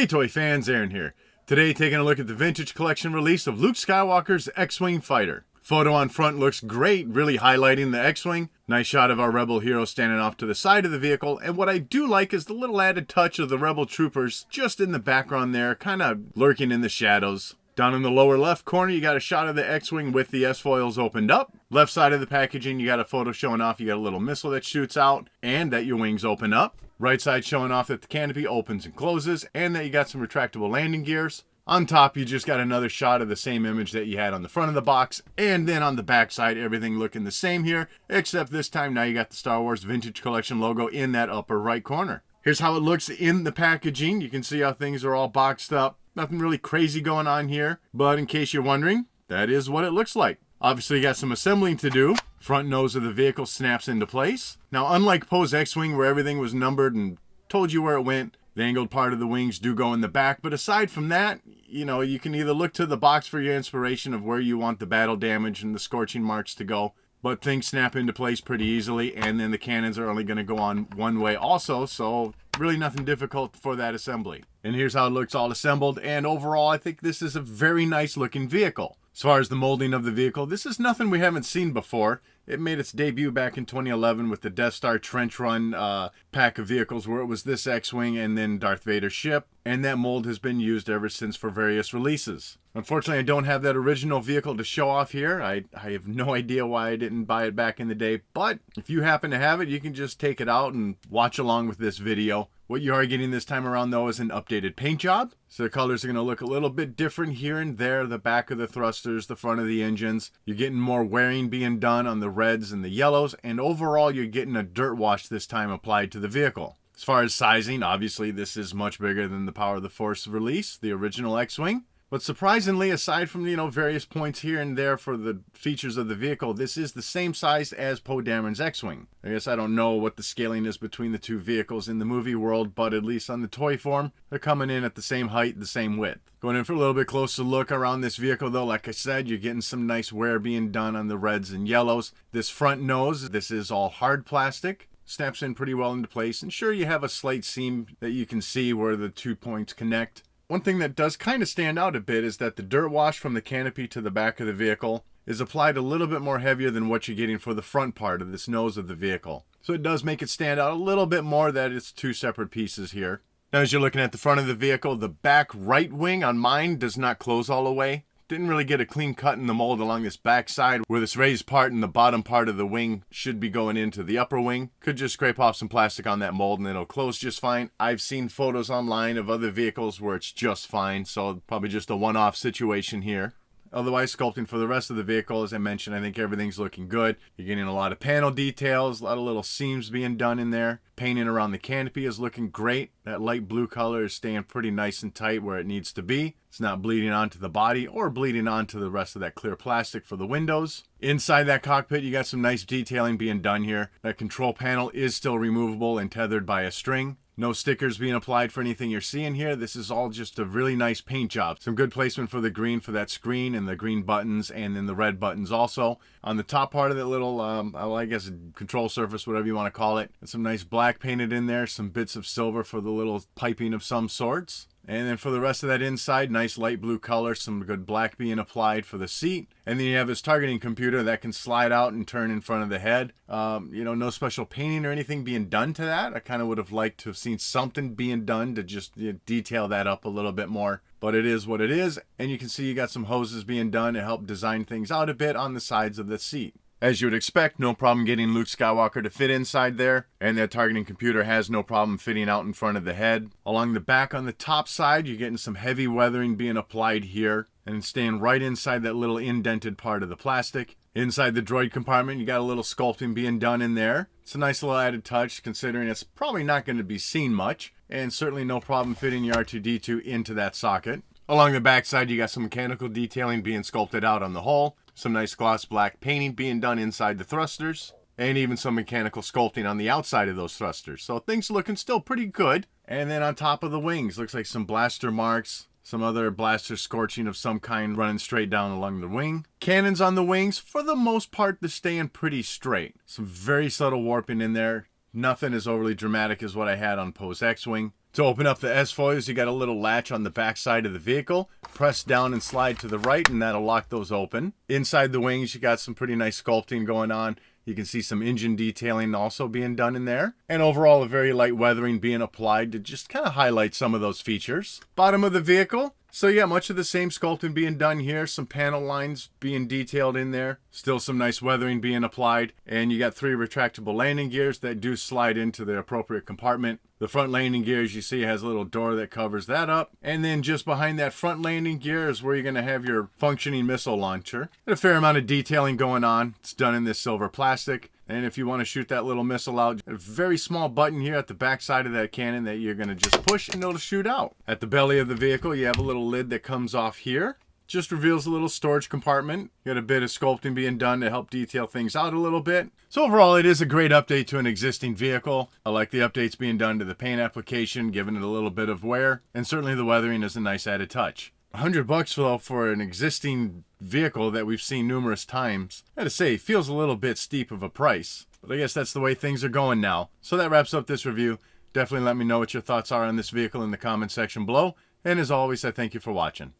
Hey toy fans, Aaron here. Today taking a look at the vintage collection release of Luke Skywalker's X-Wing fighter. Photo on front looks great, really highlighting the X-Wing. Nice shot of our Rebel hero standing off to the side of the vehicle, and what I do like is the little added touch of the Rebel troopers just in the background there, kind of lurking in the shadows. Down in the lower left corner, you got a shot of the X-Wing with the S-foils opened up. Left side of the packaging, you got a photo showing off you got a little missile that shoots out, and that your wings open up. Right side showing off that the canopy opens and closes, and that you got some retractable landing gears. On top, you just got another shot of the same image that you had on the front of the box, and then on the back side, everything looking the same here, except this time now you got the Star Wars Vintage Collection logo in that upper right corner. Here's how it looks in the packaging. You can see how things are all boxed up. Nothing really crazy going on here, but in case you're wondering, that is what it looks like. Obviously, you got some assembling to do. Front nose of the vehicle snaps into place. Now, unlike Poe's X-Wing, where everything was numbered and told you where it went, the angled part of the wings do go in the back. But aside from that, you can either look to the box for your inspiration of where you want the battle damage and the scorching marks to go. But things snap into place pretty easily, and then the cannons are only going to go on one way also, so really nothing difficult for that assembly. And here's how it looks all assembled, and overall I think this is a very nice looking vehicle. As far as the molding of the vehicle, this is nothing we haven't seen before. It made its debut back in 2011 with the Death Star Trench Run pack of vehicles where it was this X-Wing and then Darth Vader's ship, and that mold has been used ever since for various releases. Unfortunately, I don't have that original vehicle to show off here. I have no idea why I didn't buy it back in the day, but if you happen to have it, you can just take it out and watch along with this video. What you are getting this time around, though, is an updated paint job. So the colors are going to look a little bit different here and there. The back of the thrusters, the front of the engines. You're getting more wearing being done on the reds and the yellows. And overall, you're getting a dirt wash this time applied to the vehicle. As far as sizing, obviously, this is much bigger than the Power of the Force release, the original X-Wing. But surprisingly, aside from, various points here and there for the features of the vehicle, this is the same size as Poe Dameron's X-Wing. I guess I don't know what the scaling is between the two vehicles in the movie world, but at least on the toy form, they're coming in at the same height, the same width. Going in for a little bit closer look around this vehicle, though, like I said, you're getting some nice wear being done on the reds and yellows. This front nose, this is all hard plastic. Snaps in pretty well into place, and sure, you have a slight seam that you can see where the 2 points connect. One thing that does kind of stand out a bit is that the dirt wash from the canopy to the back of the vehicle is applied a little bit more heavier than what you're getting for the front part of this nose of the vehicle. So it does make it stand out a little bit more that it's two separate pieces here. Now as you're looking at the front of the vehicle, the back right wing on mine does not close all the way. Didn't really get a clean cut in the mold along this back side where this raised part and the bottom part of the wing should be going into the upper wing. Could just scrape off some plastic on that mold and it'll close just fine. I've seen photos online of other vehicles where it's just fine, so probably just a one-off situation here. Otherwise, sculpting for the rest of the vehicle, as I mentioned, I think everything's looking good. You're getting a lot of panel details, a lot of little seams being done in there. Painting around the canopy is looking great. That light blue color is staying pretty nice and tight where it needs to be. It's not bleeding onto the body or bleeding onto the rest of that clear plastic for the windows. Inside that cockpit, you got some nice detailing being done here. That control panel is still removable and tethered by a string. No stickers being applied for anything you're seeing here. This is all just a really nice paint job. Some good placement for the green for that screen and the green buttons and then the red buttons also. On the top part of that little, I guess control surface, whatever you want to call it. Some nice black painted in there. Some bits of silver for the little piping of some sorts. And then for the rest of that inside, nice light blue color, some good black being applied for the seat. And then you have this targeting computer that can slide out and turn in front of the head. No special painting or anything being done to that. I kind of would have liked to have seen something being done to just detail that up a little bit more. But it is what it is. And you can see you got some hoses being done to help design things out a bit on the sides of the seat. As you would expect, no problem getting Luke Skywalker to fit inside there, and that targeting computer has no problem fitting out in front of the head. Along the back on the top side, you're getting some heavy weathering being applied here, and staying right inside that little indented part of the plastic. Inside the droid compartment, you got a little sculpting being done in there. It's a nice little added touch, considering it's probably not going to be seen much, and certainly no problem fitting your R2-D2 into that socket. Along the back side, you got some mechanical detailing being sculpted out on the hull. Some nice gloss black painting being done inside the thrusters, and even some mechanical sculpting on the outside of those thrusters. So things looking still pretty good. And then on top of the wings, looks like some blaster marks, some other blaster scorching of some kind running straight down along the wing. Cannons on the wings, for the most part, they're staying pretty straight. Some very subtle warping in there. Nothing as overly dramatic as what I had on Poe's X-Wing. To open up the S-foils, you got a little latch on the back side of the vehicle. Press down and slide to the right, and that'll lock those open. Inside the wings, you got some pretty nice sculpting going on. You can see some engine detailing also being done in there. And overall, a very light weathering being applied to just kind of highlight some of those features. Bottom of the vehicle. So yeah, much of the same sculpting being done here. Some panel lines being detailed in there. Still some nice weathering being applied. And you got 3 retractable landing gears that do slide into the appropriate compartment. The front landing gear, as you see, has a little door that covers that up. And then just behind that front landing gear is where you're going to have your functioning missile launcher. And a fair amount of detailing going on. It's done in this silver plastic. And if you want to shoot that little missile out, a very small button here at the back side of that cannon that you're going to just push and it'll shoot out. At the belly of the vehicle, you have a little lid that comes off here. Just reveals a little storage compartment. You got a bit of sculpting being done to help detail things out a little bit. So overall, it is a great update to an existing vehicle. I like the updates being done to the paint application, giving it a little bit of wear. And certainly the weathering is a nice added touch. $100 though for an existing vehicle that we've seen numerous times. I gotta say, it feels a little bit steep of a price. But I guess that's the way things are going now. So that wraps up this review. Definitely let me know what your thoughts are on this vehicle in the comment section below. And as always, I thank you for watching.